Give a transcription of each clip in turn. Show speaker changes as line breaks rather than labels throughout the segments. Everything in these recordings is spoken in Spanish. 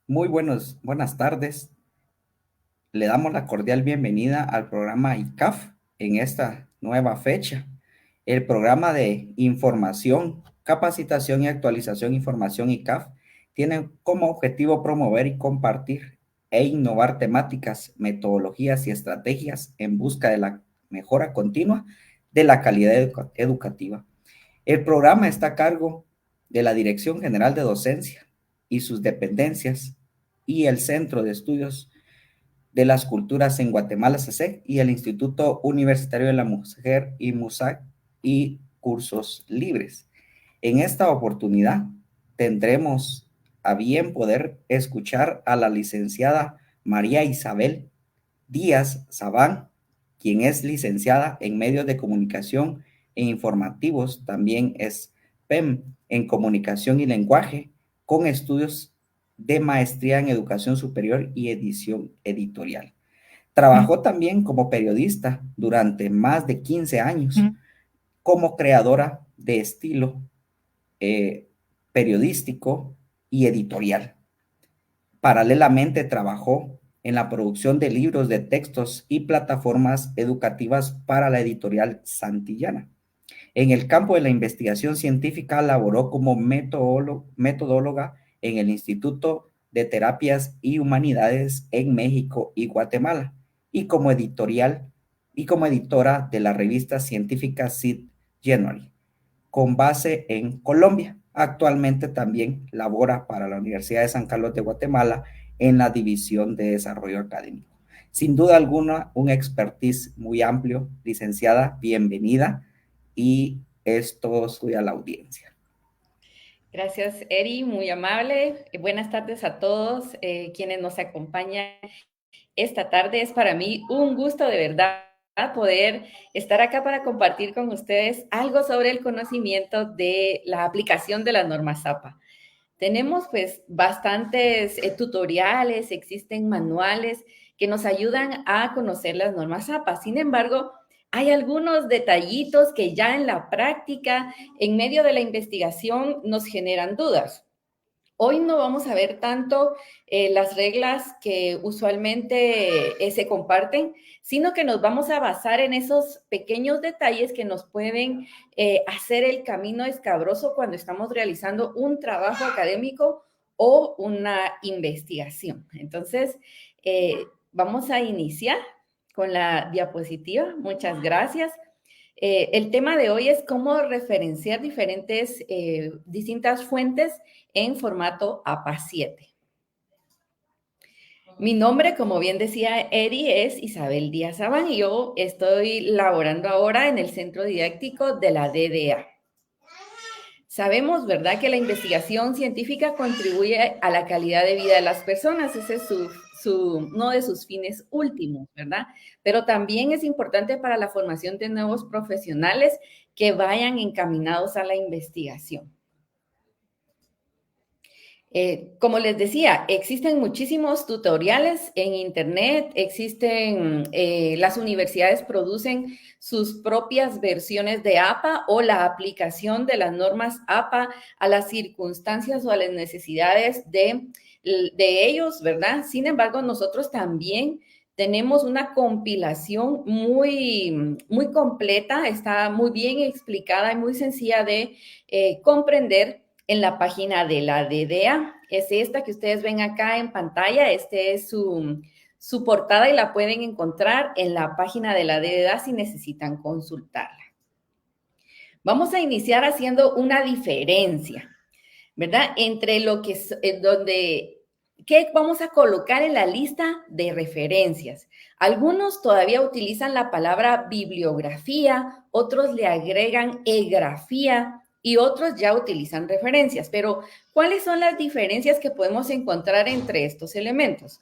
Buenas tardes. Le damos la cordial bienvenida al programa ICAF en esta nueva fecha. El programa de información, capacitación y actualización información ICAF tiene como objetivo promover y compartir e innovar temáticas, metodologías y estrategias en busca de la mejora continua de la calidad educativa. El programa está a cargo de la Dirección General de Docencia y sus dependencias y el Centro de Estudios de las Culturas en Guatemala, CESEC, y el Instituto Universitario de la Mujer y MUSAC y Cursos Libres. En esta oportunidad tendremos a bien poder escuchar a la licenciada María Isabel Díaz Sabán, quien es licenciada en Medios de Comunicación e Informativos, también es PEM en Comunicación y Lenguaje, con estudios de maestría en Educación Superior y Edición Editorial. Trabajó también como periodista durante más de 15 años, como creadora de estilo periodístico y editorial. Paralelamente trabajó en la producción de libros de textos y plataformas educativas para la editorial Santillana. En el campo de la investigación científica laboró como metodóloga en el Instituto de Terapias y Humanidades en México y Guatemala y como editora de la revista científica Seed January, con base en Colombia. Actualmente también labora para la Universidad de San Carlos de Guatemala en la División de Desarrollo Académico. Sin duda alguna, un expertise muy amplio. Licenciada, bienvenida, y esto suya a la audiencia.
Gracias, Eri, muy amable. Buenas tardes a todos quienes nos acompañan esta tarde. Es para mí un gusto de verdad poder estar acá para compartir con ustedes algo sobre el conocimiento de la aplicación de las normas APA. Tenemos pues bastantes tutoriales, existen manuales que nos ayudan a conocer las normas APA. Sin embargo, hay algunos detallitos que ya en la práctica, en medio de la investigación, nos generan dudas. Hoy no vamos a ver tanto las reglas que usualmente se comparten, sino que nos vamos a basar en esos pequeños detalles que nos pueden hacer el camino escabroso cuando estamos realizando un trabajo académico o una investigación. Entonces, vamos a iniciar con la diapositiva. Muchas gracias. El tema de hoy es cómo referenciar distintas fuentes en formato APA7. Mi nombre, como bien decía Eri, es Isabel Díaz Sabán y yo estoy laborando ahora en el Centro Didáctico de la DDA. Sabemos, ¿verdad?, que la investigación científica contribuye a la calidad de vida de las personas. Ese es uno de sus fines últimos, ¿verdad? Pero también es importante para la formación de nuevos profesionales que vayan encaminados a la investigación. Como les decía, existen muchísimos tutoriales en Internet, las universidades producen sus propias versiones de APA o la aplicación de las normas APA a las circunstancias o a las necesidades de ellos, ¿verdad? Sin embargo, nosotros también tenemos una compilación muy completa, está muy bien explicada y muy sencilla de comprender en la página de la DDA. Es esta que ustedes ven acá en pantalla. Este es su portada y la pueden encontrar en la página de la DDA si necesitan consultarla. Vamos a iniciar haciendo una diferencia, ¿verdad? Entre lo que es ¿qué vamos a colocar en la lista de referencias? Algunos todavía utilizan la palabra bibliografía, otros le agregan grafía y otros ya utilizan referencias. Pero, ¿cuáles son las diferencias que podemos encontrar entre estos elementos?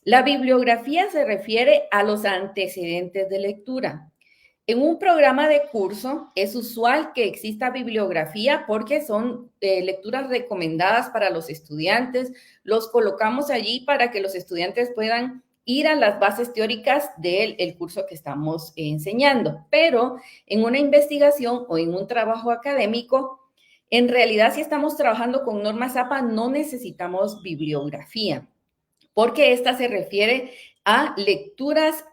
La bibliografía se refiere a los antecedentes de lectura. En un programa de curso es usual que exista bibliografía porque son lecturas recomendadas para los estudiantes. Los colocamos allí para que los estudiantes puedan ir a las bases teóricas del curso que estamos enseñando. Pero en una investigación o en un trabajo académico, En realidad, si estamos trabajando con normas APA, no necesitamos bibliografía, porque esta se refiere a lecturas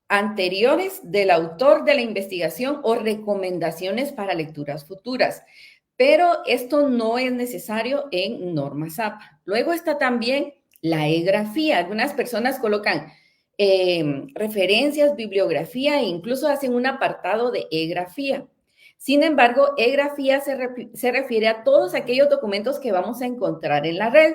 anteriores del autor de la investigación o recomendaciones para lecturas futuras. Pero esto no es necesario en normas APA. Luego está también la e-grafía. Algunas personas colocan referencias, bibliografía e incluso hacen un apartado de e-grafía. Sin embargo, e-grafía se refiere a todos aquellos documentos que vamos a encontrar en la red.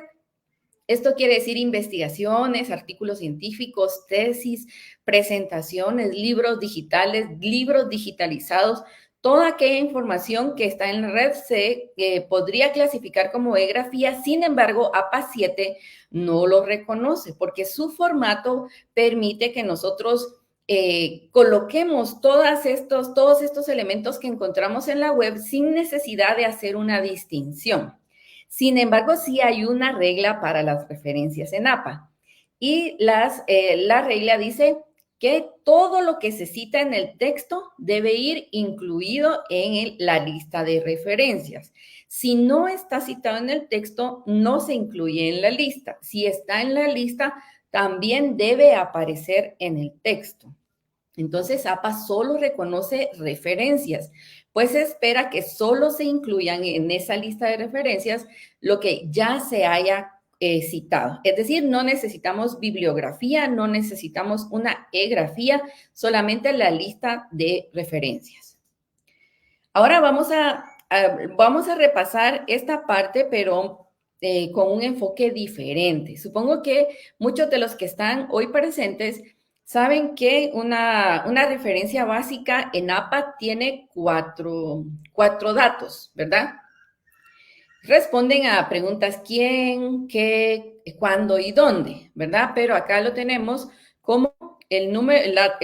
Esto quiere decir investigaciones, artículos científicos, tesis, presentaciones, libros digitales, libros digitalizados. Toda aquella información que está en la red se podría clasificar como e-grafía. Sin embargo, APA 7 no lo reconoce porque su formato permite que nosotros coloquemos todos estos elementos que encontramos en la web sin necesidad de hacer una distinción. Sin embargo, sí hay una regla para las referencias en APA. Y la regla dice que todo lo que se cita en el texto debe ir incluido en la lista de referencias. Si no está citado en el texto, no se incluye en la lista. Si está en la lista, también debe aparecer en el texto. Entonces, APA solo reconoce referencias, pues se espera que solo se incluyan en esa lista de referencias lo que ya se haya citado. Es decir, no necesitamos bibliografía, no necesitamos una e-grafía, solamente la lista de referencias. Ahora vamos a repasar esta parte, pero con un enfoque diferente. Supongo que muchos de los que están hoy presentes saben que una referencia básica en APA tiene cuatro datos, ¿verdad? Responden a preguntas quién, qué, cuándo y dónde, ¿verdad? Pero acá lo tenemos como el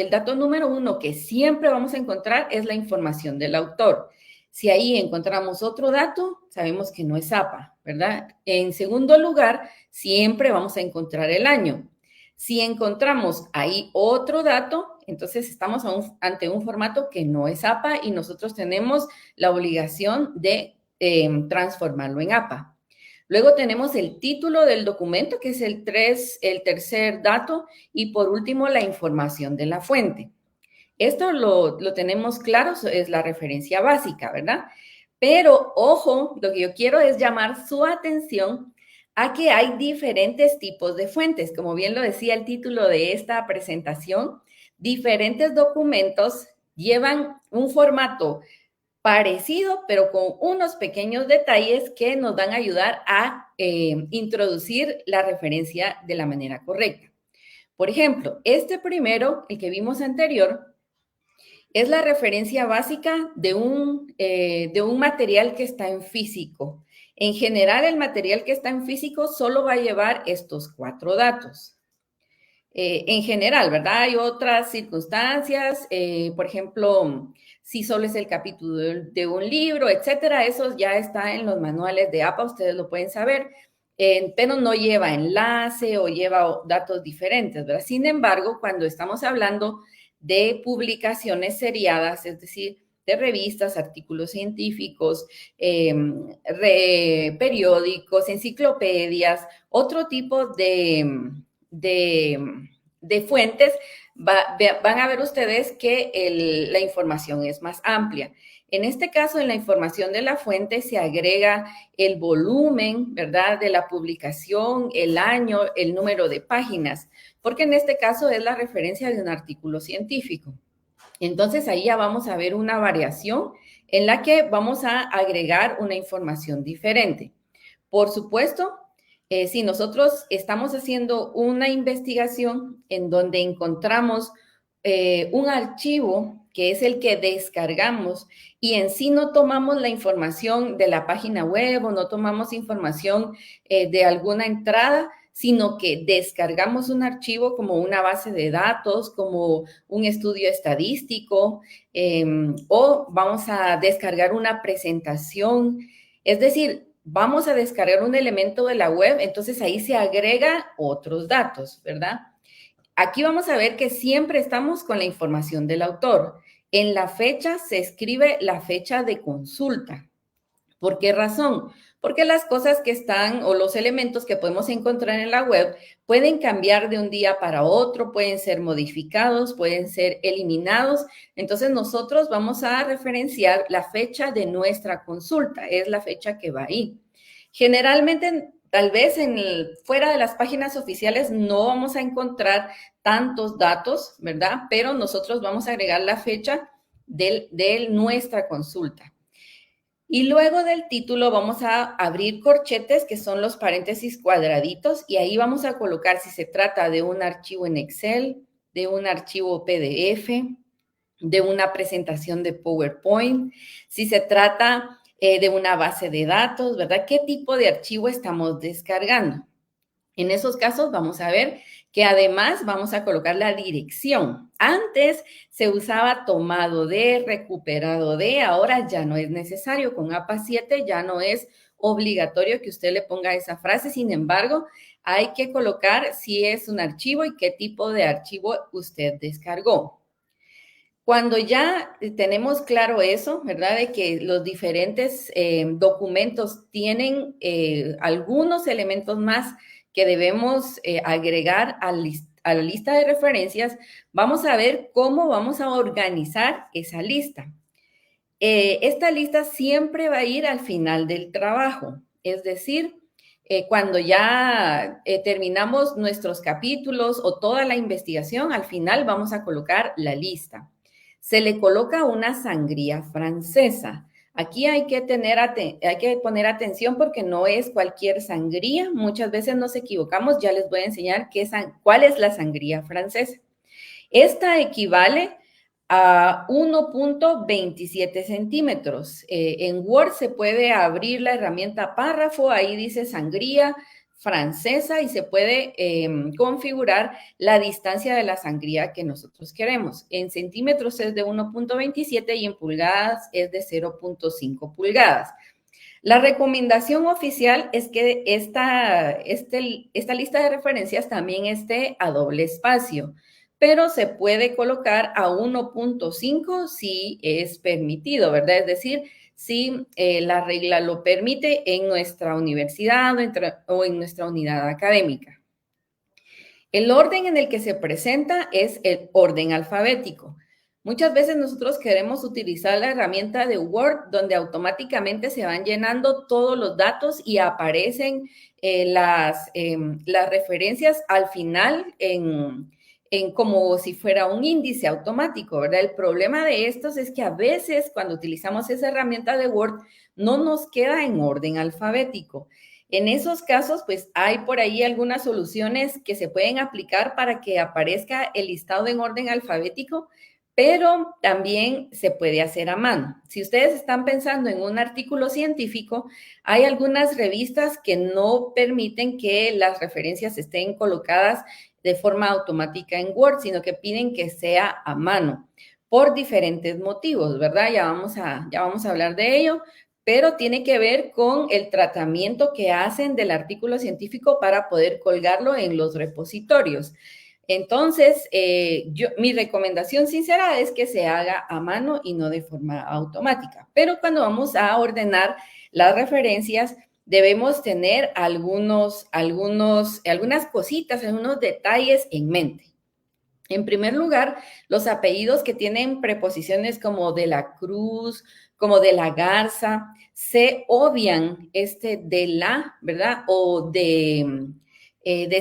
dato número 1 que siempre vamos a encontrar es la información del autor. Si ahí encontramos otro dato, sabemos que no es APA, ¿verdad? En segundo lugar, siempre vamos a encontrar el año. Si encontramos ahí otro dato, entonces estamos ante un formato que no es APA y nosotros tenemos la obligación de transformarlo en APA. Luego tenemos el título del documento, que es el tercer dato, y por último la información de la fuente. Esto lo tenemos claro, es la referencia básica, ¿verdad? Pero, ojo, lo que yo quiero es llamar su atención a que hay diferentes tipos de fuentes. Como bien lo decía el título de esta presentación, diferentes documentos llevan un formato parecido, pero con unos pequeños detalles que nos van a ayudar a introducir la referencia de la manera correcta. Por ejemplo, este primero, el que vimos anterior, es la referencia básica de un material que está en físico. En general, el material que está en físico solo va a llevar estos 4 datos. En general, ¿verdad? Hay otras circunstancias, por ejemplo, si solo es el capítulo de un libro, etcétera, eso ya está en los manuales de APA, ustedes lo pueden saber, pero no lleva enlace o lleva datos diferentes, ¿verdad? Sin embargo, cuando estamos hablando de publicaciones seriadas, es decir, de revistas, artículos científicos, periódicos, enciclopedias, otro tipo de fuentes, van a ver ustedes que la información es más amplia. En este caso, en la información de la fuente se agrega el volumen, ¿verdad?, de la publicación, el año, el número de páginas, porque en este caso es la referencia de un artículo científico. Entonces, ahí ya vamos a ver una variación en la que vamos a agregar una información diferente. Por supuesto, si nosotros estamos haciendo una investigación en donde encontramos un archivo que es el que descargamos y en sí no tomamos la información de la página web o no tomamos información de alguna entrada, sino que descargamos un archivo como una base de datos, como un estudio estadístico, o vamos a descargar una presentación. Es decir, vamos a descargar un elemento de la web, entonces ahí se agrega otros datos, ¿verdad? Aquí vamos a ver que siempre estamos con la información del autor. En la fecha se escribe la fecha de consulta. ¿Por qué razón? Porque las cosas que están o los elementos que podemos encontrar en la web pueden cambiar de un día para otro, pueden ser modificados, pueden ser eliminados. Entonces nosotros vamos a referenciar la fecha de nuestra consulta, es la fecha que va ahí. Generalmente, tal vez fuera de las páginas oficiales no vamos a encontrar tantos datos, ¿verdad? Pero nosotros vamos a agregar la fecha de nuestra consulta. Y luego del título vamos a abrir corchetes, que son los paréntesis cuadraditos, y ahí vamos a colocar si se trata de un archivo en Excel, de un archivo PDF, de una presentación de PowerPoint, si se trata de una base de datos, ¿verdad? ¿Qué tipo de archivo estamos descargando? En esos casos vamos a ver que además vamos a colocar la dirección. Antes se usaba tomado de, recuperado de, ahora ya no es necesario. Con APA 7 ya no es obligatorio que usted le ponga esa frase. Sin embargo, hay que colocar si es un archivo y qué tipo de archivo usted descargó. Cuando ya tenemos claro eso, ¿verdad? De que los diferentes documentos tienen algunos elementos más que debemos agregar a la lista de referencias, vamos a ver cómo vamos a organizar esa lista. Esta lista siempre va a ir al final del trabajo, es decir, cuando ya terminamos nuestros capítulos o toda la investigación, al final vamos a colocar la lista. Se le coloca una sangría francesa. Aquí hay que poner atención porque no es cualquier sangría. Muchas veces nos equivocamos. Ya les voy a enseñar cuál es la sangría francesa. Esta equivale a 1.27 centímetros. En Word se puede abrir la herramienta párrafo, ahí dice sangría francesa y se puede configurar la distancia de la sangría que nosotros queremos. En centímetros es de 1.27 y en pulgadas es de 0.5 pulgadas. La recomendación oficial es que esta lista de referencias también esté a doble espacio, pero se puede colocar a 1.5 si es permitido, ¿verdad? Es decir, si la regla lo permite en nuestra universidad o en nuestra unidad académica. El orden en el que se presenta es el orden alfabético. Muchas veces nosotros queremos utilizar la herramienta de Word donde automáticamente se van llenando todos los datos y aparecen las referencias al final en como si fuera un índice automático, ¿verdad? El problema de estos es que a veces cuando utilizamos esa herramienta de Word no nos queda en orden alfabético. En esos casos, pues hay por ahí algunas soluciones que se pueden aplicar para que aparezca el listado en orden alfabético, pero también se puede hacer a mano. Si ustedes están pensando en un artículo científico, hay algunas revistas que no permiten que las referencias estén colocadas de forma automática en Word, sino que piden que sea a mano por diferentes motivos, ¿verdad? Ya vamos a hablar de ello, pero tiene que ver con el tratamiento que hacen del artículo científico para poder colgarlo en los repositorios. Entonces, mi recomendación sincera es que se haga a mano y no de forma automática. Pero cuando vamos a ordenar las referencias, debemos tener algunas cositas, algunos detalles en mente. En primer lugar, los apellidos que tienen preposiciones como de la Cruz, como de la Garza, se obvian de la, ¿verdad? O de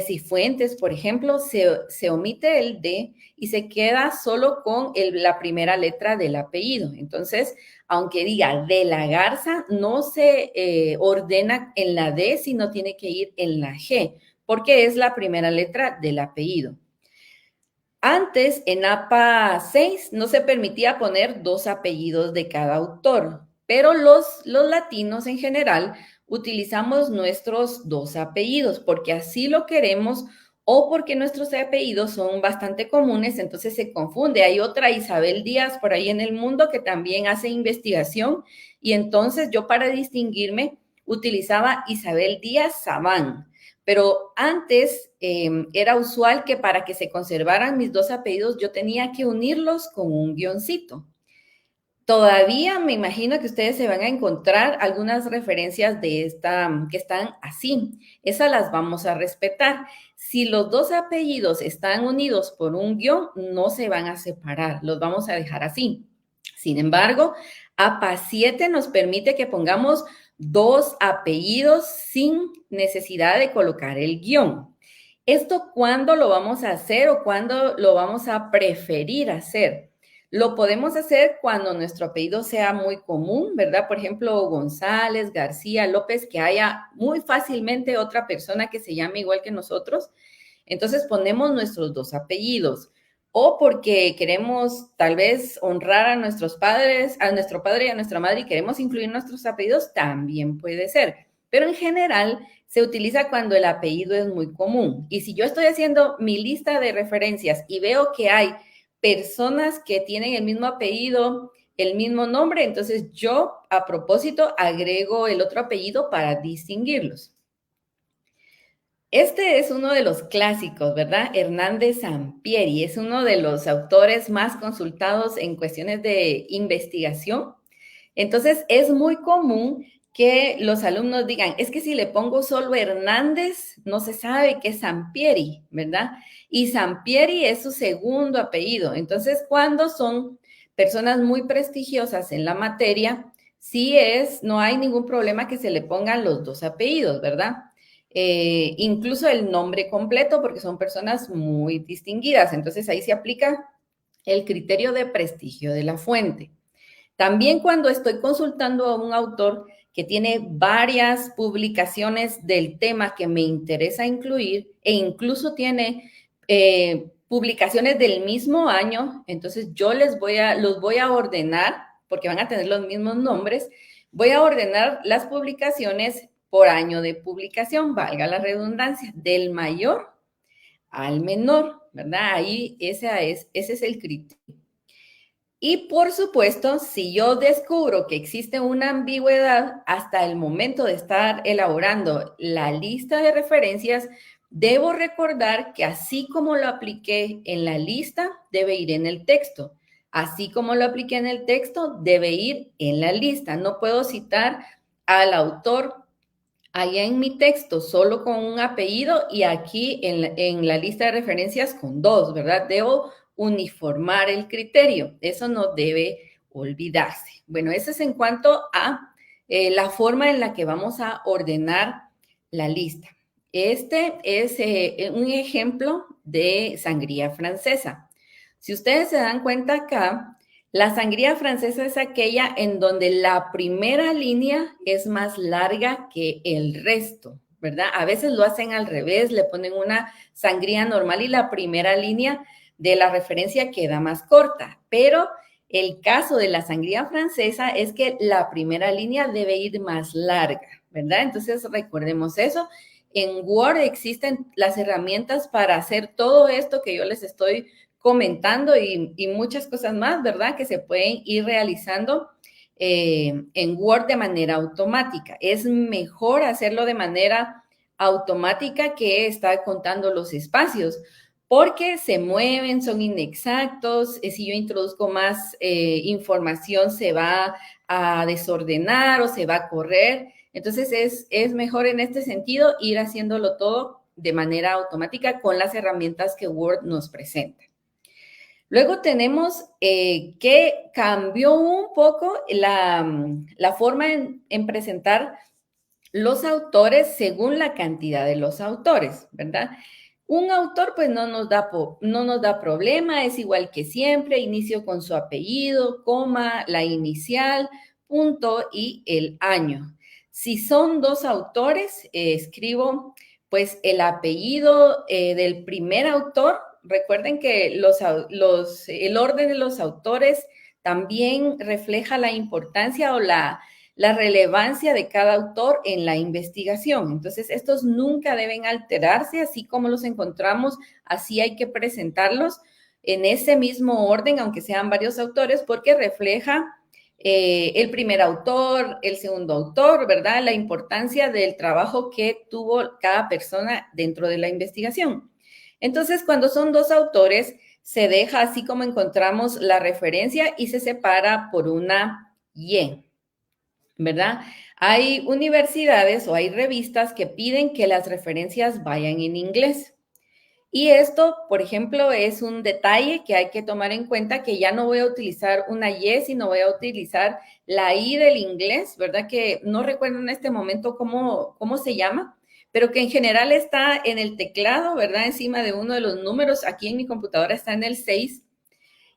Cifuentes, por ejemplo, se omite el de y se queda solo con la primera letra del apellido. Entonces, aunque diga de la Garza, no se ordena en la D, sino tiene que ir en la G, porque es la primera letra del apellido. Antes, en APA 6, no se permitía poner dos apellidos de cada autor, pero los latinos en general utilizamos nuestros dos apellidos porque así lo queremos o porque nuestros apellidos son bastante comunes, entonces se confunde. Hay otra Isabel Díaz por ahí en el mundo que también hace investigación y entonces yo para distinguirme utilizaba Isabel Díaz Sabán. Pero antes era usual que para que se conservaran mis dos apellidos yo tenía que unirlos con un guioncito. Todavía me imagino que ustedes se van a encontrar algunas referencias de esta que están así. Esas las vamos a respetar. Si los dos apellidos están unidos por un guión, no se van a separar, los vamos a dejar así. Sin embargo, APA 7 nos permite que pongamos dos apellidos sin necesidad de colocar el guión. ¿Esto cuándo lo vamos a hacer o cuándo lo vamos a preferir hacer? Lo podemos hacer cuando nuestro apellido sea muy común, ¿verdad? Por ejemplo, González, García, López, que haya muy fácilmente otra persona que se llame igual que nosotros. Entonces ponemos nuestros dos apellidos. O porque queremos tal vez honrar a nuestros padres, a nuestro padre y a nuestra madre y queremos incluir nuestros apellidos, también puede ser. Pero en general se utiliza cuando el apellido es muy común. Y si yo estoy haciendo mi lista de referencias y veo que hay personas que tienen el mismo apellido, el mismo nombre, entonces yo a propósito agrego el otro apellido para distinguirlos. Este es uno de los clásicos, ¿verdad? Hernández Sampieri es uno de los autores más consultados en cuestiones de investigación. Entonces es muy común que los alumnos digan, es que si le pongo solo Hernández, no se sabe que es Sampieri, ¿verdad? Y Sampieri es su segundo apellido. Entonces, cuando son personas muy prestigiosas en la materia, no hay ningún problema que se le pongan los dos apellidos, ¿verdad? Incluso el nombre completo, porque son personas muy distinguidas. Entonces, ahí se aplica el criterio de prestigio de la fuente. También cuando estoy consultando a un autor que tiene varias publicaciones del tema que me interesa incluir e incluso tiene publicaciones del mismo año, entonces yo los voy a ordenar, porque van a tener los mismos nombres, voy a ordenar las publicaciones por año de publicación, valga la redundancia, del mayor al menor, ¿verdad? Ahí ese es el criterio. Y por supuesto, si yo descubro que existe una ambigüedad hasta el momento de estar elaborando la lista de referencias, debo recordar que así como lo apliqué en la lista, debe ir en el texto. Así como lo apliqué en el texto, debe ir en la lista. No puedo citar al autor allá en mi texto solo con un apellido y aquí en la lista de referencias con dos, ¿verdad? Debo uniformar el criterio. Eso no debe olvidarse. Bueno, eso es en cuanto a la forma en la que vamos a ordenar la lista. Este es un ejemplo de sangría francesa. Si ustedes se dan cuenta acá, la sangría francesa es aquella en donde la primera línea es más larga que el resto, ¿verdad? A veces lo hacen al revés, le ponen una sangría normal y la primera línea de la referencia queda más corta, pero el caso de la sangría francesa es que la primera línea debe ir más larga, ¿verdad? Entonces recordemos eso. En Word existen las herramientas para hacer todo esto que yo les estoy comentando y muchas cosas más, ¿verdad? Que se pueden ir realizando en Word de manera automática. Es mejor hacerlo de manera automática que estar contando los espacios, porque se mueven, son inexactos. Si yo introduzco más información, se va a desordenar o se va a correr. Entonces, es mejor en este sentido ir haciéndolo todo de manera automática con las herramientas que Word nos presenta. Luego tenemos que cambió un poco la forma en presentar los autores según la cantidad de los autores, ¿verdad? Un autor pues no nos da problema, es igual que siempre, inicio con su apellido, coma, la inicial, punto y el año. Si son dos autores, escribo pues el apellido del primer autor. Recuerden que el orden de los autores también refleja la importancia o la relevancia de cada autor en la investigación. Entonces, estos nunca deben alterarse, así como los encontramos, así hay que presentarlos en ese mismo orden, aunque sean varios autores, porque refleja el primer autor, el segundo autor, ¿verdad? La importancia del trabajo que tuvo cada persona dentro de la investigación. Entonces, cuando son dos autores, se deja así como encontramos la referencia y se separa por una Y, ¿verdad? Hay universidades o hay revistas que piden que las referencias vayan en inglés. Y esto, por ejemplo, es un detalle que hay que tomar en cuenta, que ya no voy a utilizar una Y, sino voy a utilizar la I del inglés, ¿verdad? Que no recuerdo en este momento cómo se llama, pero que en general está en el teclado, ¿verdad? Encima de uno de los números. Aquí en mi computadora está en el 6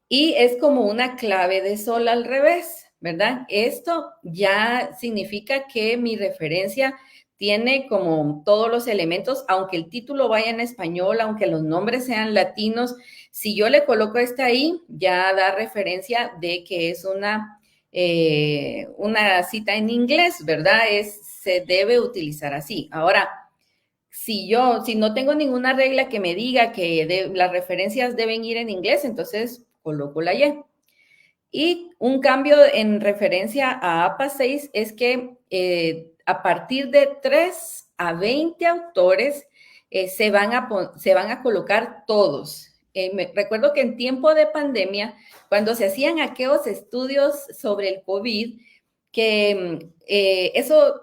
y es como una clave de sol al revés, ¿verdad? Esto ya significa que mi referencia tiene como todos los elementos, aunque el título vaya en español, aunque los nombres sean latinos, si yo le coloco este ahí, ya da referencia de que es una cita en inglés, ¿verdad? Se debe utilizar así. Ahora, si no tengo ninguna regla que me diga que las referencias deben ir en inglés, entonces coloco la Y. Y un cambio en referencia a APA 6 es que a partir de 3 a 20 autores se van a colocar todos. Recuerdo que en tiempo de pandemia, cuando se hacían aquellos estudios sobre el COVID, que eso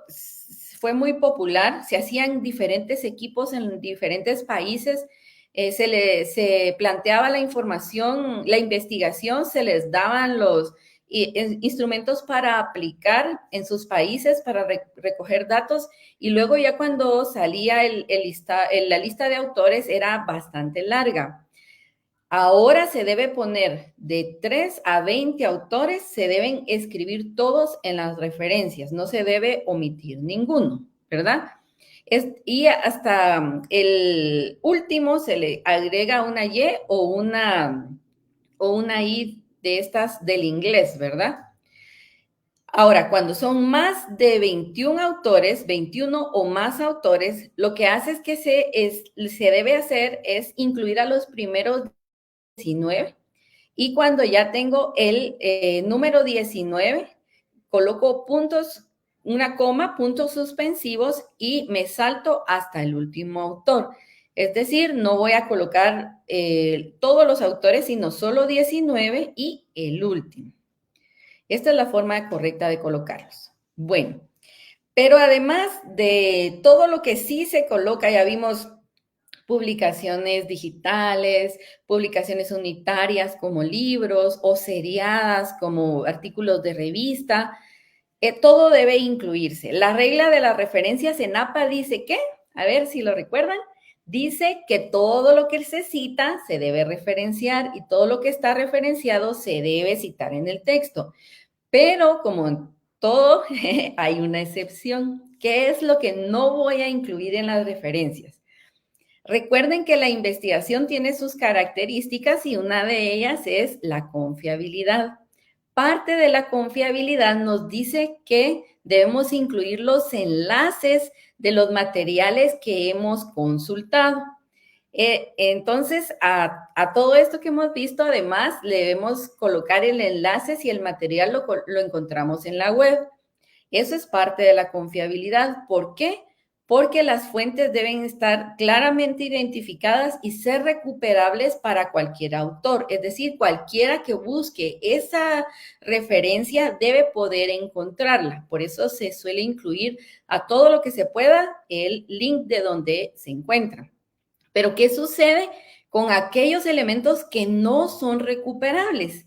fue muy popular, se hacían diferentes equipos en diferentes países, se planteaba la información, la investigación, se les daban los instrumentos para aplicar en sus países, para recoger datos, y luego ya cuando salía la lista de autores era bastante larga. Ahora se debe poner de 3 a 20 autores, se deben escribir todos en las referencias, no se debe omitir ninguno, ¿verdad? Y hasta el último se le agrega una Y o una I de estas del inglés, ¿verdad? Ahora, cuando son más de 21 autores, 21 o más autores, lo que hace es que se debe hacer es incluir a los primeros 19, y cuando ya tengo el número 19, coloco puntos, una coma, puntos suspensivos y me salto hasta el último autor. Es decir, no voy a colocar todos los autores, sino solo 19 y el último. Esta es la forma correcta de colocarlos. Bueno, pero además de todo lo que sí se coloca, ya vimos publicaciones digitales, publicaciones unitarias como libros o seriadas como artículos de revista. Todo debe incluirse. La regla de las referencias en APA dice que, a ver si lo recuerdan, dice que todo lo que se cita se debe referenciar y todo lo que está referenciado se debe citar en el texto. Pero como en todo, hay una excepción. ¿Qué es lo que no voy a incluir en las referencias? Recuerden que la investigación tiene sus características y una de ellas es la confiabilidad. Parte de la confiabilidad nos dice que debemos incluir los enlaces de los materiales que hemos consultado. Entonces, a todo esto que hemos visto, además, le debemos colocar el enlace si el material lo encontramos en la web. Eso es parte de la confiabilidad. ¿Por qué? Porque las fuentes deben estar claramente identificadas y ser recuperables para cualquier autor. Es decir, cualquiera que busque esa referencia debe poder encontrarla. Por eso se suele incluir a todo lo que se pueda el link de donde se encuentra. Pero ¿qué sucede con aquellos elementos que no son recuperables?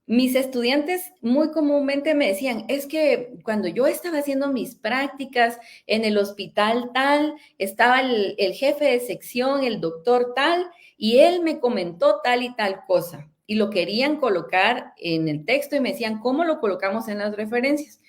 Mis estudiantes muy comúnmente me decían, es que cuando yo estaba haciendo mis prácticas en el hospital tal, estaba el jefe de sección, el doctor tal, y él me comentó tal y tal cosa. Y lo querían colocar en el texto y me decían, ¿cómo lo colocamos en las referencias?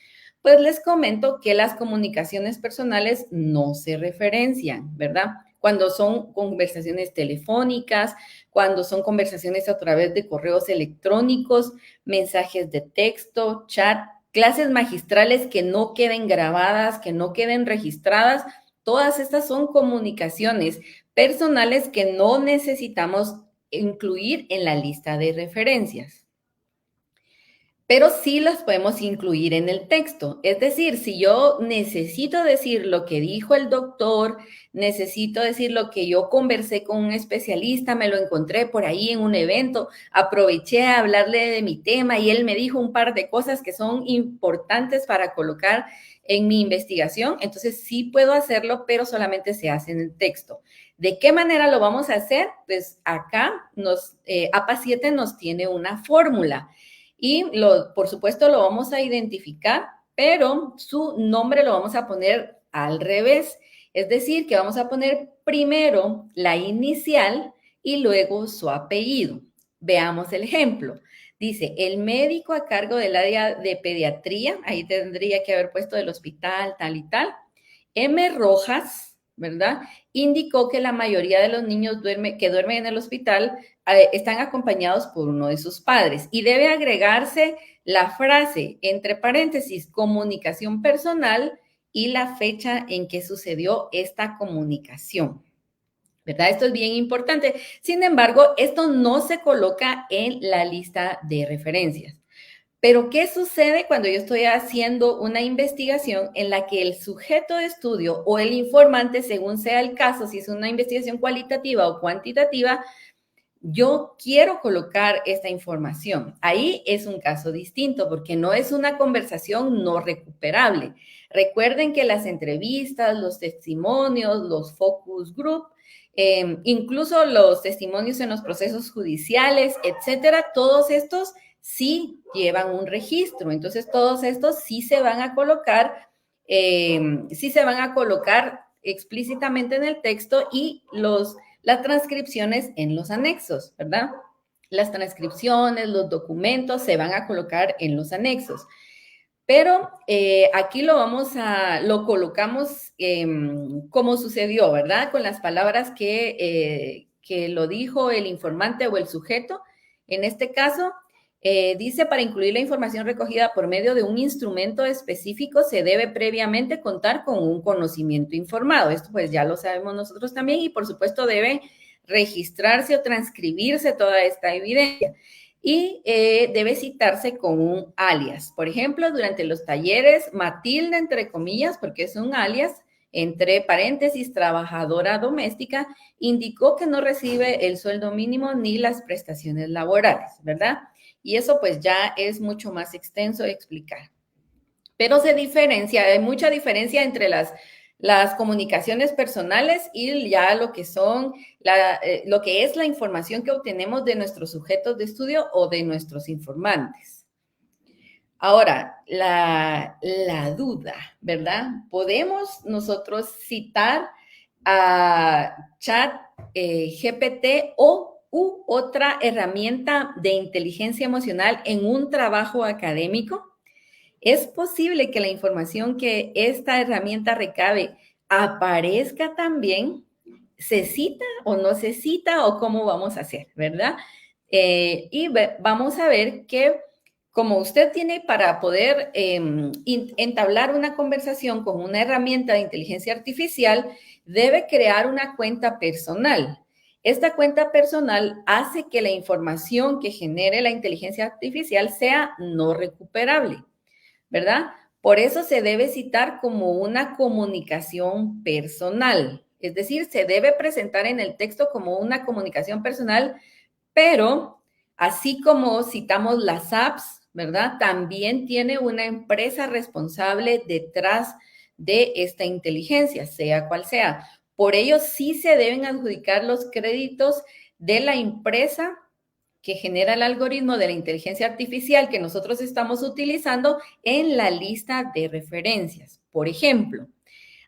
Pues les comento que las comunicaciones personales no se referencian, ¿verdad? Cuando son conversaciones telefónicas, cuando son conversaciones a través de correos electrónicos, mensajes de texto, chat, clases magistrales que no queden grabadas, que no queden registradas, todas estas son comunicaciones personales que no necesitamos incluir en la lista de referencias. pero sí las podemos incluir en el texto. Es decir, si yo necesito decir lo que dijo el doctor, necesito decir lo que yo conversé con un especialista, me lo encontré por ahí en un evento, aproveché a hablarle de mi tema y él me dijo un par de cosas que son importantes para colocar en mi investigación, entonces sí puedo hacerlo, pero solamente se hace en el texto. ¿De qué manera lo vamos a hacer? Pues acá APA 7 nos tiene una fórmula. Y por supuesto lo vamos a identificar, pero su nombre lo vamos a poner al revés. Es decir, que vamos a poner primero la inicial y luego su apellido. Veamos el ejemplo. Dice, el médico a cargo del área de pediatría, ahí tendría que haber puesto del hospital tal y tal, M. Rojas, ¿verdad? Indicó que la mayoría de los niños que duermen en el hospital están acompañados por uno de sus padres y debe agregarse la frase, entre paréntesis, comunicación personal y la fecha en que sucedió esta comunicación. ¿Verdad? Esto es bien importante. Sin embargo, esto no se coloca en la lista de referencias. Pero, ¿qué sucede cuando yo estoy haciendo una investigación en la que el sujeto de estudio o el informante, según sea el caso, si es una investigación cualitativa o cuantitativa, yo quiero colocar esta información? Ahí es un caso distinto porque no es una conversación no recuperable. Recuerden que las entrevistas, los testimonios, los focus group, incluso los testimonios en los procesos judiciales, etcétera, todos estos sí llevan un registro. Entonces, todos estos sí se van a colocar, explícitamente en el texto y las transcripciones en los anexos, ¿verdad? Las transcripciones, los documentos se van a colocar en los anexos. Pero aquí lo colocamos como sucedió, ¿verdad? Con las palabras que lo dijo el informante o el sujeto. En este caso, dice, para incluir la información recogida por medio de un instrumento específico, se debe previamente contar con un conocimiento informado. Esto pues ya lo sabemos nosotros también y por supuesto debe registrarse o transcribirse toda esta evidencia y debe citarse con un alias. Por ejemplo, durante los talleres, Matilda, entre comillas, porque es un alias, entre paréntesis, trabajadora doméstica, indicó que no recibe el sueldo mínimo ni las prestaciones laborales, ¿verdad? Y eso pues ya es mucho más extenso de explicar. Pero hay mucha diferencia entre las comunicaciones personales y ya lo que lo que es la información que obtenemos de nuestros sujetos de estudio o de nuestros informantes. Ahora, la duda, ¿verdad? ¿Podemos nosotros citar a Chat GPT u otra herramienta de inteligencia emocional en un trabajo académico? ¿Es posible que la información que esta herramienta recabe aparezca también? ¿Se cita o no se cita o cómo vamos a hacer, verdad? Vamos a ver que como usted tiene para poder entablar una conversación con una herramienta de inteligencia artificial, debe crear una cuenta personal. Esta cuenta personal hace que la información que genere la inteligencia artificial sea no recuperable, ¿verdad? Por eso se debe citar como una comunicación personal, es decir, se debe presentar en el texto como una comunicación personal, pero así como citamos las apps, ¿verdad? También tiene una empresa responsable detrás de esta inteligencia, sea cual sea. Por ello, sí se deben adjudicar los créditos de la empresa que genera el algoritmo de la inteligencia artificial que nosotros estamos utilizando en la lista de referencias. Por ejemplo,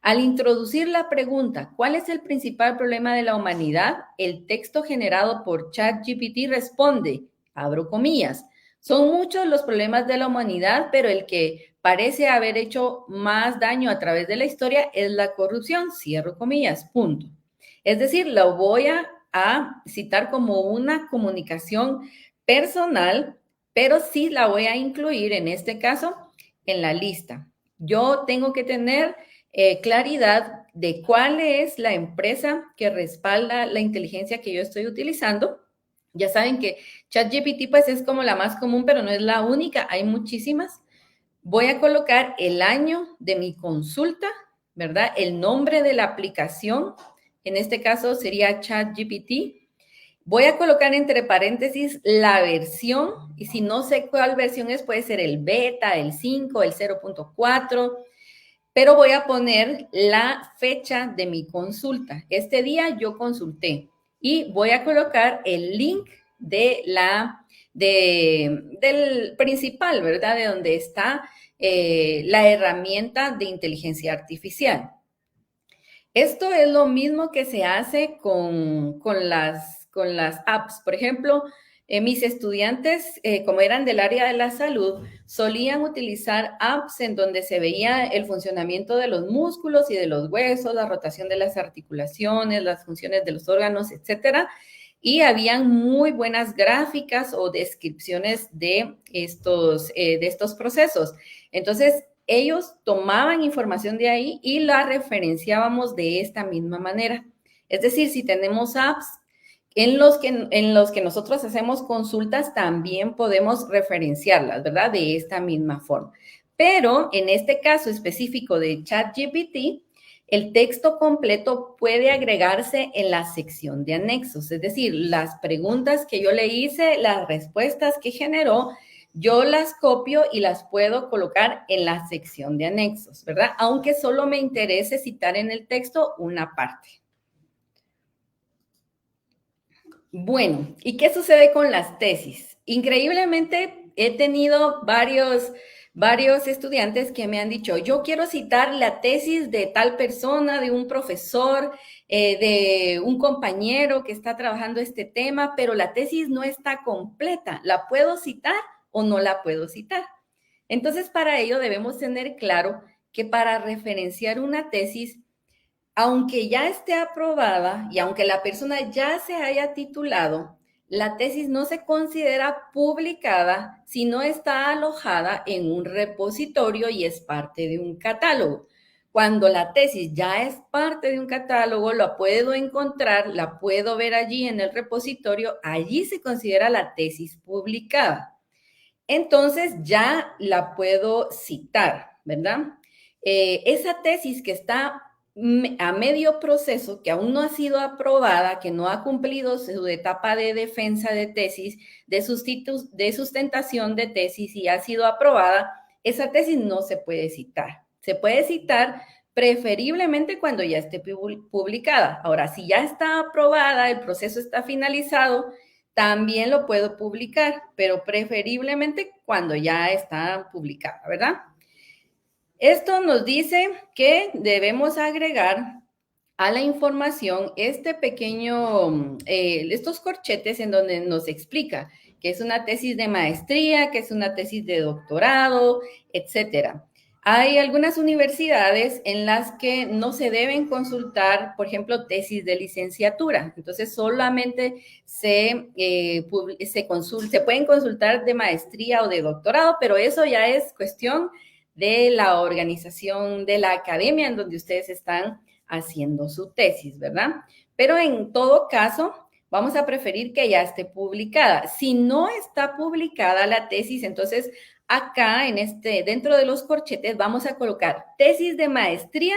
al introducir la pregunta, ¿cuál es el principal problema de la humanidad? El texto generado por ChatGPT responde, abro comillas, son muchos los problemas de la humanidad, pero el que parece haber hecho más daño a través de la historia es la corrupción, cierro comillas, punto. Es decir, lo voy a citar como una comunicación personal, pero sí la voy a incluir en este caso en la lista. Yo tengo que tener claridad de cuál es la empresa que respalda la inteligencia que yo estoy utilizando Ya saben que ChatGPT pues es como la más común, pero no es la única, hay muchísimas. Voy a colocar el año de mi consulta, ¿verdad? El nombre de la aplicación, en este caso sería ChatGPT. Voy a colocar entre paréntesis la versión, y si no sé cuál versión es, puede ser el beta, el 5, el 0.4, pero voy a poner la fecha de mi consulta. Este día yo consulté y voy a colocar el link del principal, ¿verdad? De donde está la herramienta de inteligencia artificial. Esto es lo mismo que se hace con las apps. Por ejemplo, mis estudiantes, como eran del área de la salud, solían utilizar apps en donde se veía el funcionamiento de los músculos y de los huesos, la rotación de las articulaciones, las funciones de los órganos, etcétera. Y habían muy buenas gráficas o descripciones de estos procesos. Entonces, ellos tomaban información de ahí y la referenciábamos de esta misma manera. Es decir, si tenemos apps en los que nosotros hacemos consultas, también podemos referenciarlas, ¿verdad? De esta misma forma. Pero en este caso específico de ChatGPT, el texto completo puede agregarse en la sección de anexos, es decir, las preguntas que yo le hice, las respuestas que generó, yo las copio y las puedo colocar en la sección de anexos, ¿verdad? Aunque solo me interese citar en el texto una parte. Bueno, ¿y qué sucede con las tesis? Increíblemente, he tenido varios estudiantes que me han dicho, yo quiero citar la tesis de tal persona, de un profesor, de un compañero que está trabajando este tema, pero la tesis no está completa. ¿La puedo citar o no la puedo citar? Entonces, para ello debemos tener claro que para referenciar una tesis, aunque ya esté aprobada y aunque la persona ya se haya titulado, la tesis no se considera publicada si no está alojada en un repositorio y es parte de un catálogo. Cuando la tesis ya es parte de un catálogo, la puedo encontrar, la puedo ver allí en el repositorio, allí se considera la tesis publicada. Entonces ya la puedo citar, ¿verdad? Esa tesis que está a medio proceso, que aún no ha sido aprobada, que no ha cumplido su etapa de defensa de tesis, de sustentación de tesis y ha sido aprobada, esa tesis no se puede citar. Se puede citar preferiblemente cuando ya esté publicada. Ahora, si ya está aprobada, el proceso está finalizado, también lo puedo publicar, pero preferiblemente cuando ya está publicada, ¿verdad? Esto nos dice que debemos agregar a la información estos corchetes en donde nos explica que es una tesis de maestría, que es una tesis de doctorado, etcétera. Hay algunas universidades en las que no se deben consultar, por ejemplo, tesis de licenciatura. Entonces, solamente se pueden consultar de maestría o de doctorado, pero eso ya es cuestión de la organización de la academia en donde ustedes están haciendo su tesis, ¿verdad? Pero en todo caso, vamos a preferir que ya esté publicada. Si no está publicada la tesis, entonces acá dentro de los corchetes vamos a colocar tesis de maestría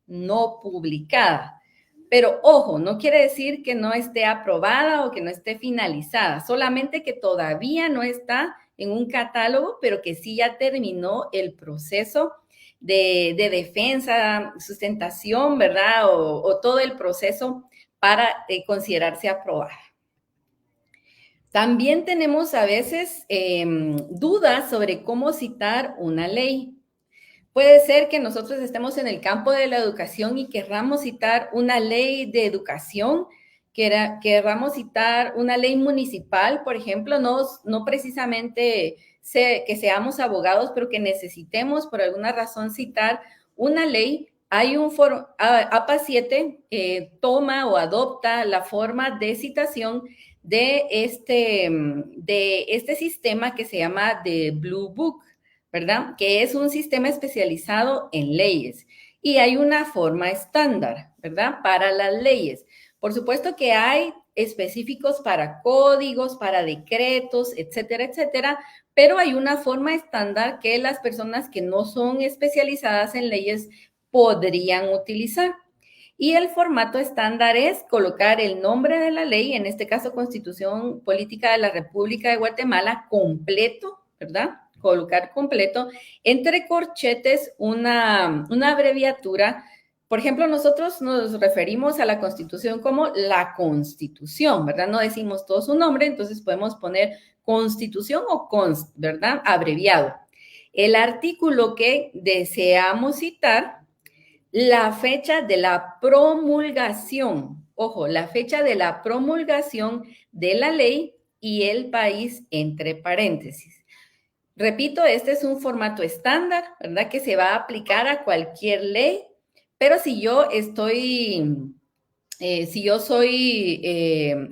no publicada. Pero ojo, no quiere decir que no esté aprobada o que no esté finalizada, solamente que todavía no está en un catálogo, pero que sí ya terminó el proceso de defensa, sustentación, ¿verdad? O todo el proceso para considerarse aprobada. También tenemos a veces dudas sobre cómo citar una ley. Puede ser que nosotros estemos en el campo de la educación y querramos citar una ley de educación, querramos citar una ley municipal, por ejemplo, no precisamente que seamos abogados, pero que necesitemos por alguna razón citar una ley. Hay un foro, APA 7 toma o adopta la forma de citación de este sistema que se llama The Blue Book, ¿verdad? Que es un sistema especializado en leyes. Y hay una forma estándar, ¿verdad? Para las leyes. Por supuesto que hay específicos para códigos, para decretos, etcétera, etcétera, pero hay una forma estándar que las personas que no son especializadas en leyes podrían utilizar. Y el formato estándar es colocar el nombre de la ley, en este caso Constitución Política de la República de Guatemala, completo, ¿verdad? Colocar completo, entre corchetes una abreviatura. Por ejemplo, nosotros nos referimos a la Constitución como la Constitución, ¿verdad? No decimos todo su nombre, entonces podemos poner Constitución o const, ¿verdad? Abreviado. El artículo que deseamos citar, la fecha de la promulgación, ojo, la fecha de la promulgación de la ley y el país entre paréntesis. Repito, este es un formato estándar, ¿verdad? Que se va a aplicar a cualquier ley, pero si yo soy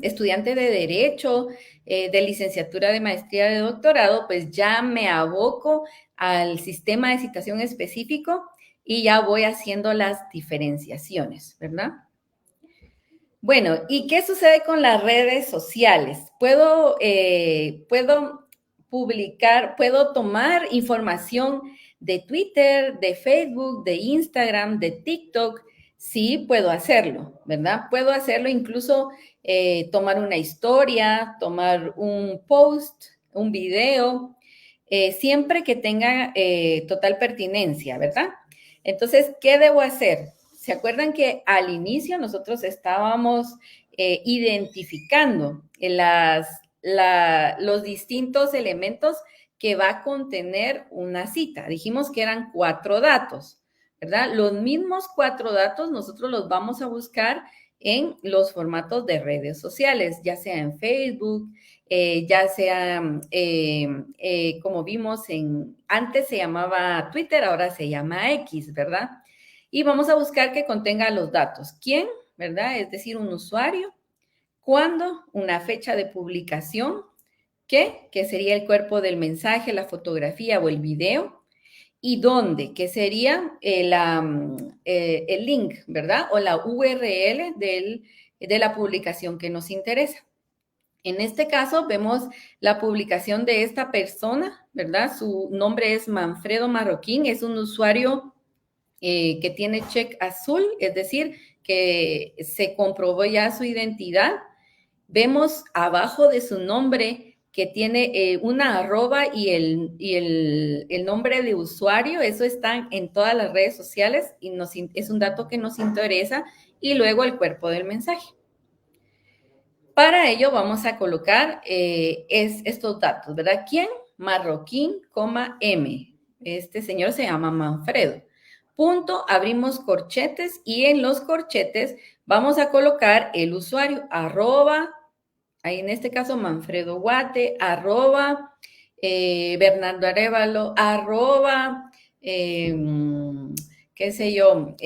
estudiante de Derecho, de licenciatura, de maestría, de doctorado, pues ya me aboco al sistema de citación específico y ya voy haciendo las diferenciaciones, ¿verdad? Bueno, ¿y qué sucede con las redes sociales? Puedo publicar, puedo tomar información de Twitter, de Facebook, de Instagram, de TikTok. Sí, puedo hacerlo, ¿verdad? Puedo hacerlo incluso tomar una historia, tomar un post, un video, siempre que tenga total pertinencia, ¿verdad? Entonces, ¿qué debo hacer? ¿Se acuerdan que al inicio nosotros estábamos identificando los distintos elementos que va a contener una cita? Dijimos que eran 4 datos, ¿verdad? Los mismos 4 datos nosotros los vamos a buscar en los formatos de redes sociales, ya sea en Facebook, ya sea, como vimos, antes se llamaba Twitter, ahora se llama X, ¿verdad? Y vamos a buscar que contenga los datos. ¿Quién? ¿Verdad? Es decir, un usuario. ¿Cuándo? Una fecha de publicación. ¿Qué? Que sería el cuerpo del mensaje, la fotografía o el video. ¿Y dónde? Que sería el link, ¿verdad? O la URL de la publicación que nos interesa. En este caso vemos la publicación de esta persona, ¿verdad? Su nombre es Manfredo Marroquín, es un usuario que tiene check azul, es decir, que se comprobó ya su identidad. Vemos abajo de su nombre que tiene una arroba y el nombre de usuario, eso está en todas las redes sociales y es un dato que nos interesa, y luego el cuerpo del mensaje. Para ello vamos a colocar estos datos, ¿verdad? ¿Quién? Marroquín, M. Este señor se llama Manfredo. Punto, abrimos corchetes y en los corchetes vamos a colocar el usuario, arroba, ahí en este caso Manfredo Guate, arroba, Bernardo Arévalo, arroba, qué sé yo,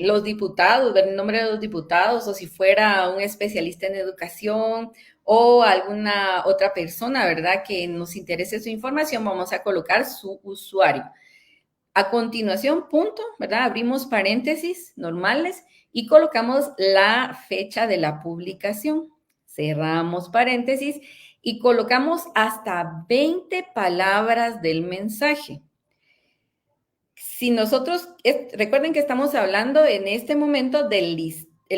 los diputados, ver el nombre de los diputados, o si fuera un especialista en educación o alguna otra persona, ¿verdad? Que nos interese su información, vamos a colocar su usuario. A continuación, punto, ¿verdad? Abrimos paréntesis normales y colocamos la fecha de la publicación. Cerramos paréntesis y colocamos hasta 20 palabras del mensaje. Si nosotros, recuerden que estamos hablando en este momento de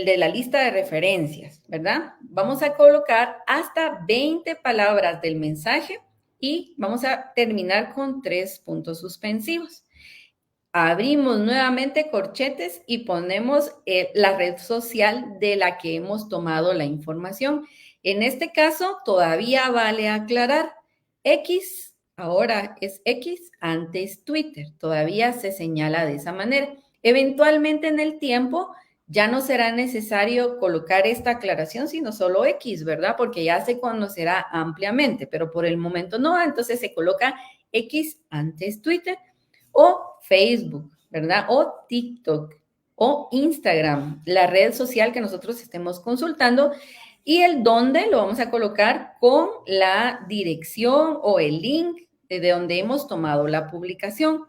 la lista de referencias, ¿verdad? Vamos a colocar hasta 20 palabras del mensaje y vamos a terminar con 3 puntos suspensivos. Abrimos nuevamente corchetes y ponemos la red social de la que hemos tomado la información. En este caso, todavía vale aclarar, X, ahora es X, antes Twitter. Todavía se señala de esa manera. Eventualmente en el tiempo ya no será necesario colocar esta aclaración, sino solo X, ¿verdad? Porque ya se conocerá ampliamente, pero por el momento no, entonces se coloca X antes Twitter o Facebook, ¿verdad? O TikTok o Instagram, la red social que nosotros estemos consultando, y el dónde lo vamos a colocar con la dirección o el link de donde hemos tomado la publicación.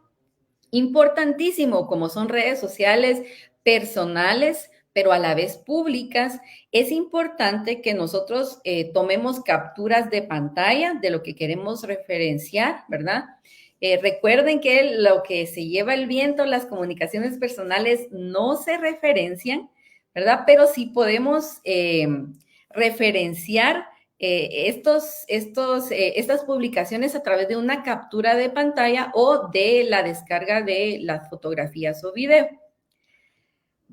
Importantísimo, como son redes sociales personales, pero a la vez públicas, es importante que nosotros tomemos capturas de pantalla de lo que queremos referenciar, ¿verdad? Recuerden que lo que se lleva el viento, las comunicaciones personales no se referencian, ¿verdad? Pero sí podemos referenciar estas publicaciones a través de una captura de pantalla o de la descarga de las fotografías o video.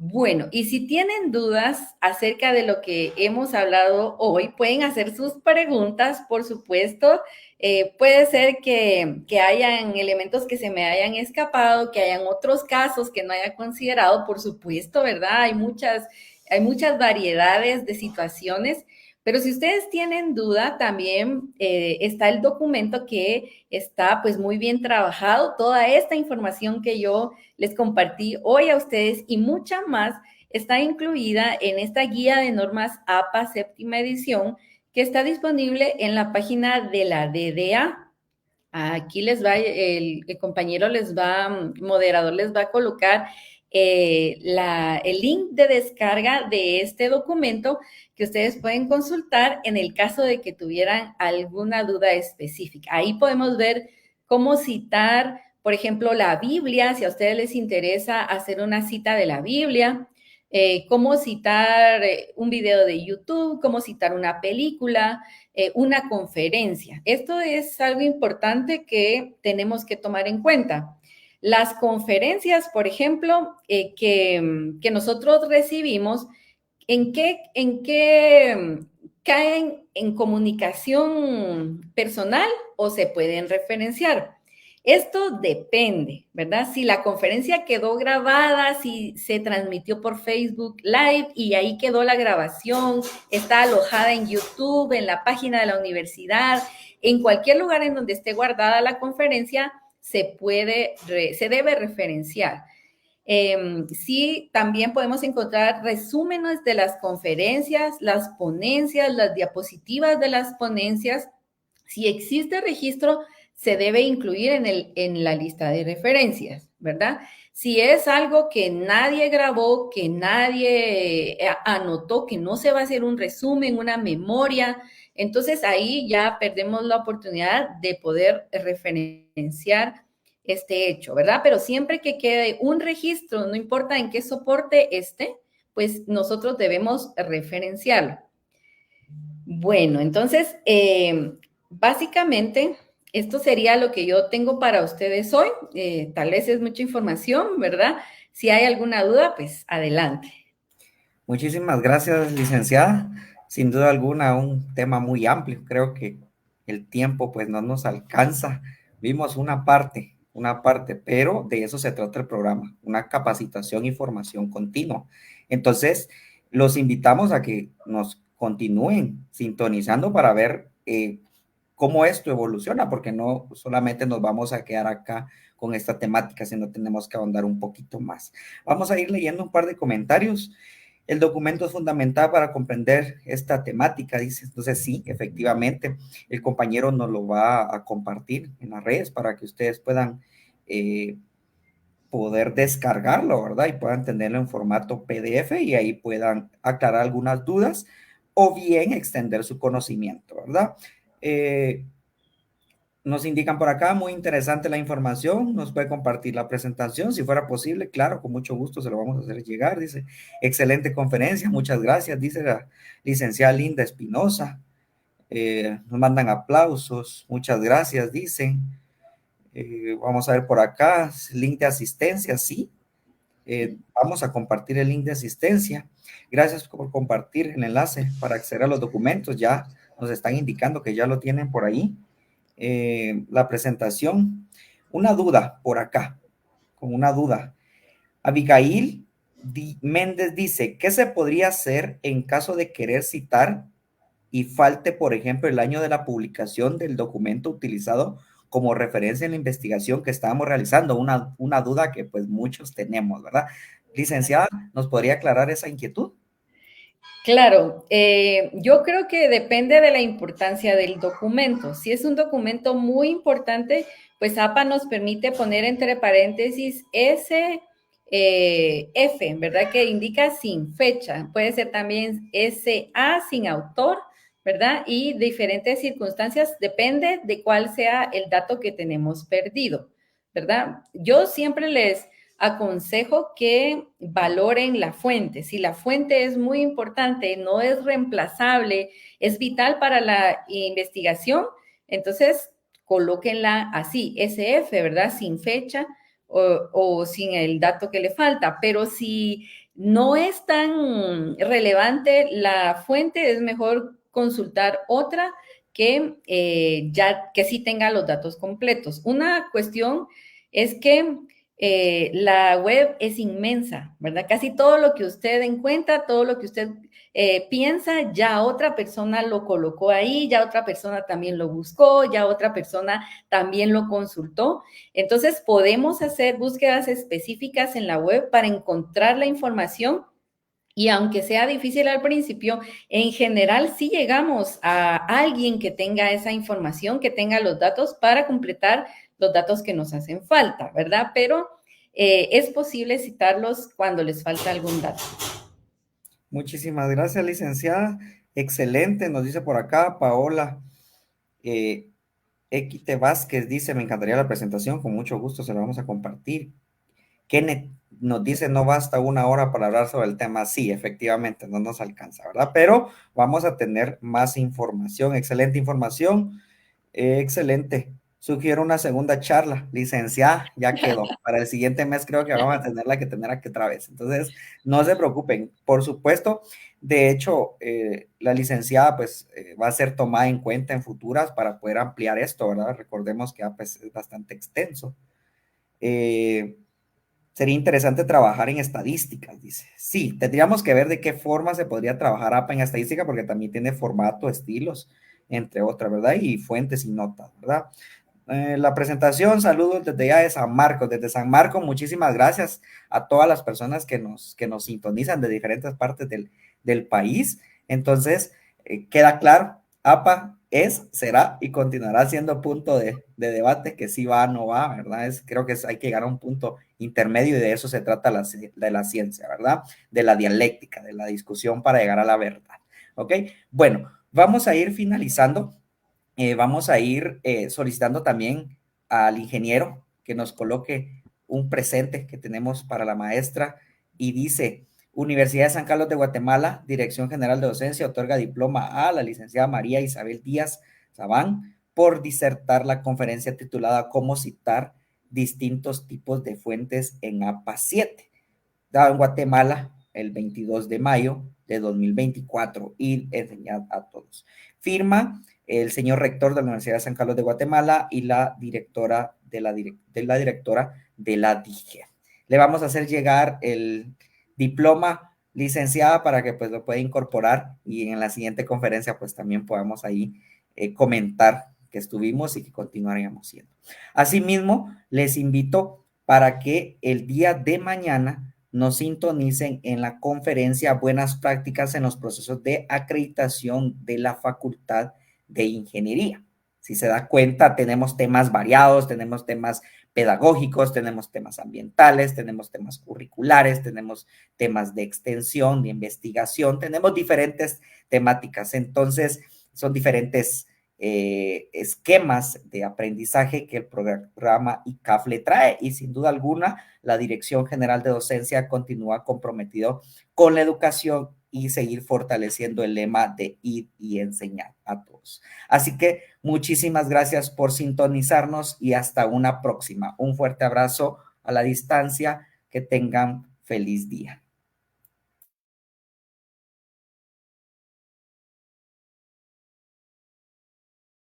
Bueno, y si tienen dudas acerca de lo que hemos hablado hoy, pueden hacer sus preguntas, por supuesto. Puede ser que hayan elementos que se me hayan escapado, que hayan otros casos que no haya considerado, por supuesto, ¿verdad? Hay muchas variedades de situaciones, pero si ustedes tienen duda, también está el documento que está pues muy bien trabajado. Toda esta información que yo les compartí hoy a ustedes y mucha más está incluida en esta guía de normas APA séptima edición que está disponible en la página de la DDA. Aquí el compañero moderador les va a colocar el link de descarga de este documento que ustedes pueden consultar en el caso de que tuvieran alguna duda específica. Ahí podemos ver cómo citar, por ejemplo, la Biblia, si a ustedes les interesa hacer una cita de la Biblia, cómo citar un video de YouTube, cómo citar una película, una conferencia. Esto es algo importante que tenemos que tomar en cuenta. Las conferencias, por ejemplo, que nosotros recibimos, ¿en qué caen en comunicación personal o se pueden referenciar? Esto depende, ¿verdad? Si la conferencia quedó grabada, si se transmitió por Facebook Live y ahí quedó la grabación, está alojada en YouTube, en la página de la universidad, en cualquier lugar en donde esté guardada la conferencia, se debe referenciar. Sí, también podemos encontrar resúmenes de las conferencias, las ponencias, las diapositivas de las ponencias. Si existe registro, se debe incluir en la lista de referencias, ¿verdad? Si es algo que nadie grabó, que nadie anotó, que no se va a hacer un resumen, una memoria, entonces ahí ya perdemos la oportunidad de poder referenciar este hecho, ¿verdad? Pero siempre que quede un registro, no importa en qué soporte esté, pues nosotros debemos referenciarlo. Bueno, entonces, básicamente, esto sería lo que yo tengo para ustedes hoy. Tal vez es mucha información, ¿verdad? Si hay alguna duda, pues adelante.
Muchísimas gracias, licenciada. Sin duda alguna, un tema muy amplio. Creo que el tiempo pues no nos alcanza. Vimos una parte, pero de eso se trata el programa, una capacitación y formación continua. Entonces, los invitamos a que nos continúen sintonizando para ver cómo esto evoluciona, porque no solamente nos vamos a quedar acá con esta temática, sino tenemos que ahondar un poquito más. Vamos a ir leyendo un par de comentarios. El documento es fundamental para comprender esta temática, dice. Entonces, sí, efectivamente, el compañero nos lo va a compartir en las redes para que ustedes puedan poder descargarlo, ¿verdad? Y puedan tenerlo en formato PDF y ahí puedan aclarar algunas dudas o bien extender su conocimiento, ¿verdad? Nos indican por acá, muy interesante la información, nos puede compartir la presentación, si fuera posible, claro, con mucho gusto se lo vamos a hacer llegar, dice, excelente conferencia, muchas gracias, dice la licenciada Linda Espinosa, nos mandan aplausos, muchas gracias, dicen, vamos a ver por acá, link de asistencia, sí, vamos a compartir el link de asistencia, gracias por compartir el enlace para acceder a los documentos, ya nos están indicando que ya lo tienen por ahí. La presentación. Una duda por acá, con una duda. Abigail Méndez dice, ¿qué se podría hacer en caso de querer citar y falte, por ejemplo, el año de la publicación del documento utilizado como referencia en la investigación que estábamos realizando? Una duda que pues muchos tenemos, ¿verdad? Licenciada, ¿nos podría aclarar esa inquietud?
Claro, yo creo que depende de la importancia del documento. Si es un documento muy importante, pues APA nos permite poner entre paréntesis ese F, ¿verdad? Que indica sin fecha. Puede ser también SA sin autor, ¿verdad? Y diferentes circunstancias, depende de cuál sea el dato que tenemos perdido, ¿verdad? Yo siempre les aconsejo que valoren la fuente. Si la fuente es muy importante, no es reemplazable, es vital para la investigación, entonces colóquenla así, SF, ¿verdad? Sin fecha o sin el dato que le falta. Pero si no es tan relevante la fuente, es mejor consultar otra que sí tenga los datos completos. Una cuestión es que la web es inmensa, ¿verdad? Casi todo lo que usted encuentra, todo lo que usted piensa, ya otra persona lo colocó ahí, ya otra persona también lo buscó, ya otra persona también lo consultó. Entonces, podemos hacer búsquedas específicas en la web para encontrar la información y aunque sea difícil al principio, en general sí llegamos a alguien que tenga esa información, que tenga los datos para completar los datos que nos hacen falta, ¿verdad? Pero es posible citarlos cuando les falta algún dato.
Muchísimas gracias, licenciada. Excelente, nos dice por acá Paola Equite Vázquez, dice, me encantaría la presentación, con mucho gusto se la vamos a compartir. Kenneth nos dice, no basta una hora para hablar sobre el tema. Sí, efectivamente, no nos alcanza, ¿verdad? Pero vamos a tener más información, excelente información, excelente. Sugiero una segunda charla, licenciada, ya quedó. Para el siguiente mes creo que vamos a tenerla que tener aquí otra vez. Entonces, no se preocupen, por supuesto. De hecho, la licenciada pues va a ser tomada en cuenta en futuras para poder ampliar esto, ¿verdad? Recordemos que pues, es bastante extenso. Sería interesante trabajar en estadísticas, dice. Sí, tendríamos que ver de qué forma se podría trabajar APA en estadística, porque también tiene formato, estilos, entre otras, ¿verdad? Y fuentes y notas, ¿verdad? La presentación, saludos desde ya de San Marcos, desde San Marcos, muchísimas gracias a todas las personas que nos sintonizan de diferentes partes del país. Entonces, queda claro, APA es, será y continuará siendo punto de debate, que sí va, no va, ¿verdad? Creo que hay que llegar a un punto intermedio y de eso se trata de la ciencia, ¿verdad? De la dialéctica, de la discusión para llegar a la verdad, ¿ok? Bueno, vamos a ir finalizando. Vamos a ir solicitando también al ingeniero que nos coloque un presente que tenemos para la maestra y dice, Universidad de San Carlos de Guatemala, Dirección General de Docencia, otorga diploma a la licenciada María Isabel Díaz Sabán por disertar la conferencia titulada Cómo citar distintos tipos de fuentes en APA 7, dado en Guatemala el 22 de mayo de 2024 y enseñad a todos. Firma el señor rector de la Universidad de San Carlos de Guatemala y la directora de la directora de la DIGE. Le vamos a hacer llegar el diploma, licenciada, para que pues lo pueda incorporar y en la siguiente conferencia pues también podamos ahí comentar que estuvimos y que continuaríamos siendo. Asimismo, les invito para que el día de mañana nos sintonicen en la conferencia Buenas Prácticas en los procesos de acreditación de la Facultad de Ingeniería. Si se da cuenta, tenemos temas variados, tenemos temas pedagógicos, tenemos temas ambientales, tenemos temas curriculares, tenemos temas de extensión, de investigación, tenemos diferentes temáticas. Entonces, son diferentes esquemas de aprendizaje que el programa ICAF le trae y sin duda alguna la Dirección General de Docencia continúa comprometido con la educación y seguir fortaleciendo el lema de ir y enseñar a todos. Así que muchísimas gracias por sintonizarnos y hasta una próxima. Un fuerte abrazo a la distancia. Que tengan feliz día.